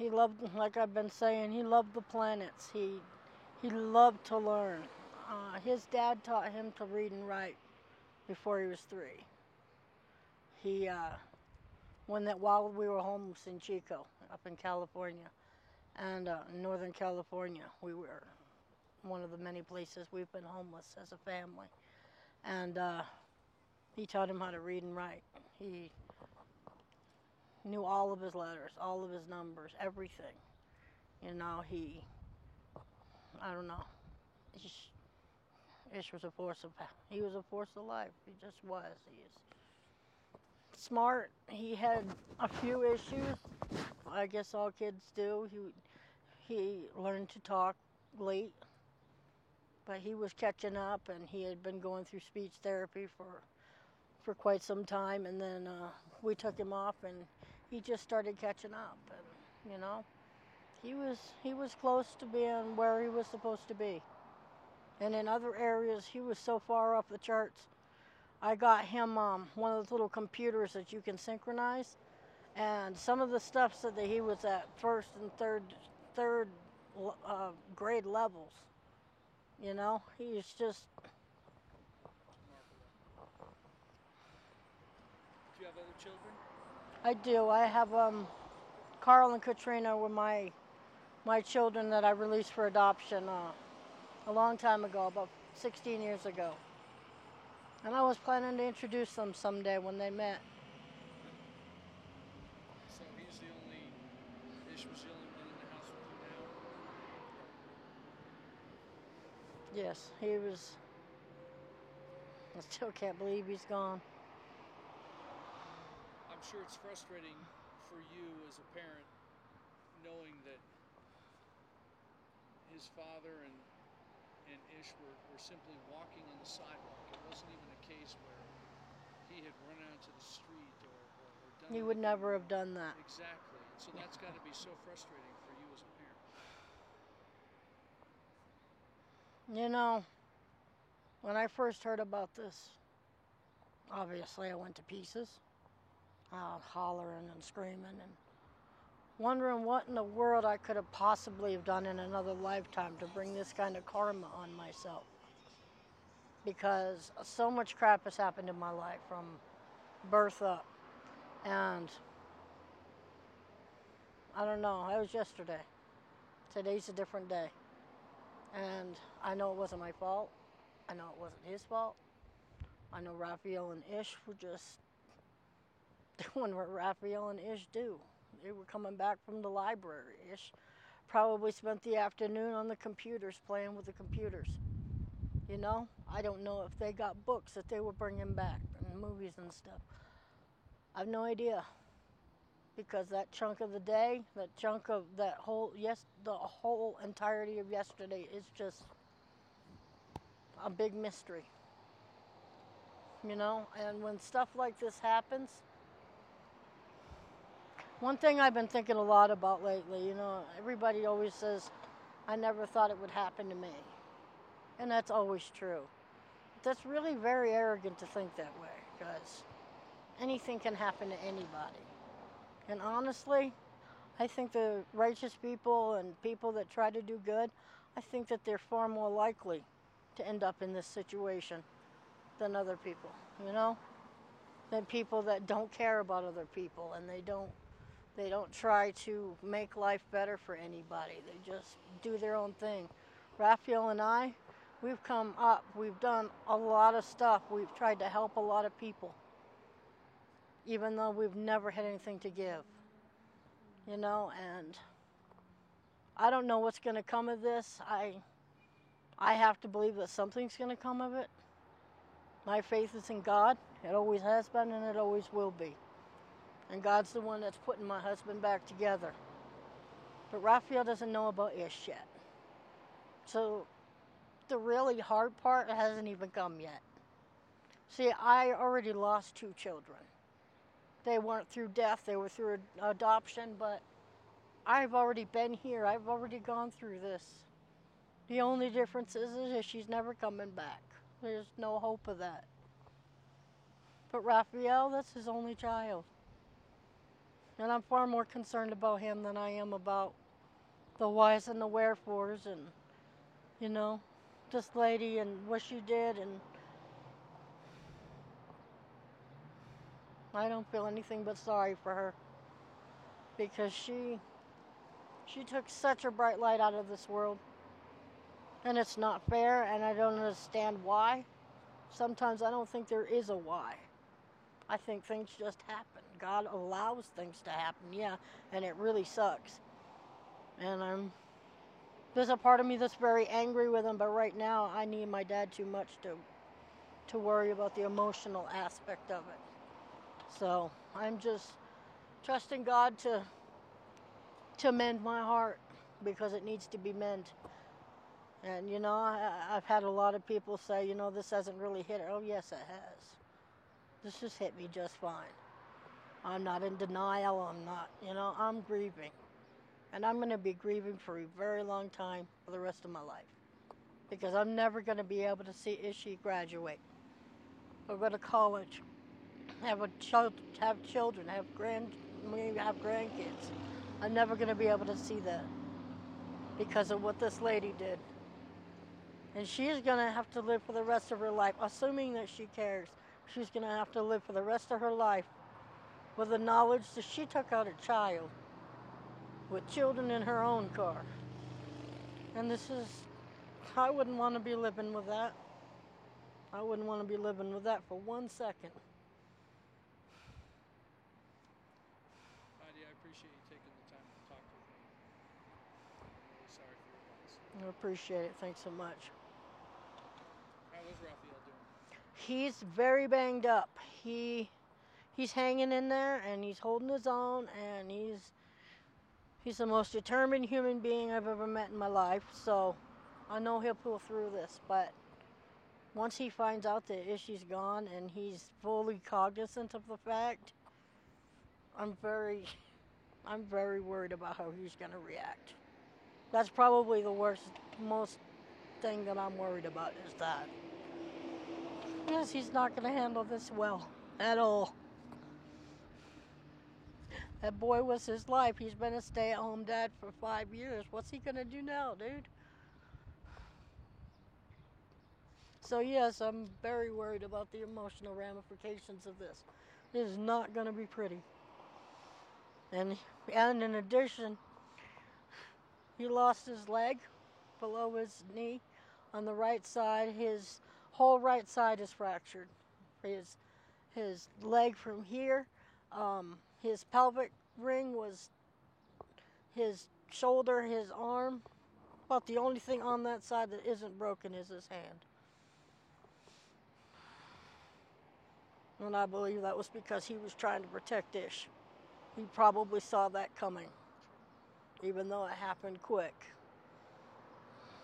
He loved, like I've been saying, he loved the planets. He loved to learn. His dad taught him to read and write before he was 3. He when that while we were homeless in Chico, up in California, and Northern California, we were one of the many places we've been homeless as a family. And he taught him how to read and write. He knew all of his letters, all of his numbers, everything. You know, I don't know. Ish, Ish was a force of, he was a force of life. He just was. He is smart. He had a few issues. I guess all kids do. He learned to talk late, but he was catching up, and he had been going through speech therapy for quite some time, and then we took him off, and he just started catching up, and you know, he was close to being where he was supposed to be, and in other areas he was so far off the charts. I got him one of those little computers that you can synchronize, and some of the stuff said that he was at first and third grade levels. You know, he's just. Do you have other children? I do. I have Carl and Katrina were my children that I released for adoption a long time ago, about 16 years ago. And I was planning to introduce them someday when they met. So he's the only, Ish was the only one in the house with you now? Yes, he was. I still can't believe he's gone. I'm sure it's frustrating for you as a parent knowing that his father and Ish were simply walking on the sidewalk. It wasn't even a case where he had run out to the street or done He would anything never have wrong. done that. Exactly. And so that's got to be so frustrating for you as a parent. You know, when I first heard about this, obviously I went to pieces, hollering and screaming and wondering what in the world I could have possibly have done in another lifetime to bring this kind of karma on myself. Because so much crap has happened in my life from birth up. And I don't know, it was yesterday. Today's a different day. And I know it wasn't my fault. I know it wasn't his fault. I know Raphael and Ish were just doing what Raphael and Ish do. They were coming back from the library. Ish probably spent the afternoon on the computers playing with the computers. You know, I don't know if they got books that they were bringing back and movies and stuff. I have no idea, because that chunk of the day, that chunk of that whole the whole entirety of yesterday is just a big mystery. You know, and when stuff like this happens, one thing I've been thinking a lot about lately, you know, everybody always says, I never thought it would happen to me. And that's always true. That's really very arrogant to think that way, because anything can happen to anybody. And honestly, I think the righteous people and people that try to do good, I think that they're far more likely to end up in this situation than other people, you know? Than people that don't care about other people, and they don't try to make life better for anybody. They just do their own thing. Raphael and I, we've come up. We've done a lot of stuff. We've tried to help a lot of people, even though we've never had anything to give. You know, and I don't know what's going to come of this. I have to believe that something's going to come of it. My faith is in God. It always has been, and it always will be. And God's the one that's putting my husband back together. But Raphael doesn't know about Ish yet. So the really hard part hasn't even come yet. See, I already lost 2 children. They weren't through death, they were through adoption, but I've already been here. I've already gone through this. The only difference is she's never coming back. There's no hope of that. But Raphael, that's his only child. And I'm far more concerned about him than I am about the whys and the wherefores and, you know, this lady and what she did. And I don't feel anything but sorry for her because she took such a bright light out of this world. And it's not fair, and I don't understand why. Sometimes I don't think there is a why. I think things just happen. God allows things to happen, yeah, and it really sucks. And there's a part of me that's very angry with him, but right now I need my dad too much to worry about the emotional aspect of it. So I'm just trusting God to mend my heart because it needs to be mended. And, you know, I've had a lot of people say, you know, this hasn't really hit her. Oh, yes, it has. This has hit me just fine. I'm not in denial. I'm not, you know, I'm grieving. And I'm going to be grieving for a very long time for the rest of my life. Because I'm never going to be able to see Ishi graduate or go to college, have children, maybe have grandkids. I'm never going to be able to see that because of what this lady did. And she's going to have to live for the rest of her life, assuming that she cares. She's going to have to live for the rest of her life with the knowledge that she took out a child with children in her own car. And I wouldn't want to be living with that. I wouldn't want to be living with that for 1 second. Heidi, I appreciate you taking the time to talk with me. I'm really sorry for your loss. I appreciate it. Thanks so much. How is Raphael doing? He's very banged up. He's hanging in there and he's holding his own, and he's the most determined human being I've ever met in my life. So I know he'll pull through this, but once he finds out that Ishi's gone and he's fully cognizant of the fact, I'm very worried about how he's going to react. That's probably the most thing that I'm worried about is that. Because he's not going to handle this well at all. That boy was his life. He's been a stay-at-home dad for 5 years. What's he going to do now, dude? So yes, I'm very worried about the emotional ramifications of this. It is not going to be pretty. And in addition, he lost his leg below his knee on the right side. His whole right side is fractured. His leg from here, his pelvic ring was his shoulder, his arm. About the only thing on that side that isn't broken is his hand. And I believe that was because he was trying to protect Ish. He probably saw that coming, even though it happened quick.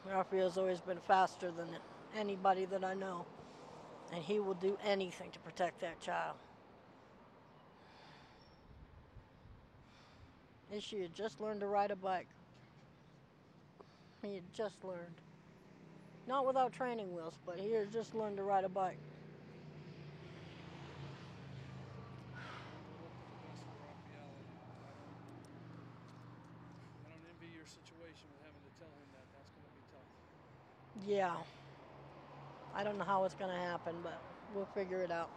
Raphael's always been faster than anybody that I know, and he will do anything to protect that child. Ishi had just learned to ride a bike. He had just learned. Not without training wheels, but he had just learned to ride a bike. I don't envy your situation with having to tell him that. That's going to be tough. Yeah. I don't know how it's going to happen, but we'll figure it out.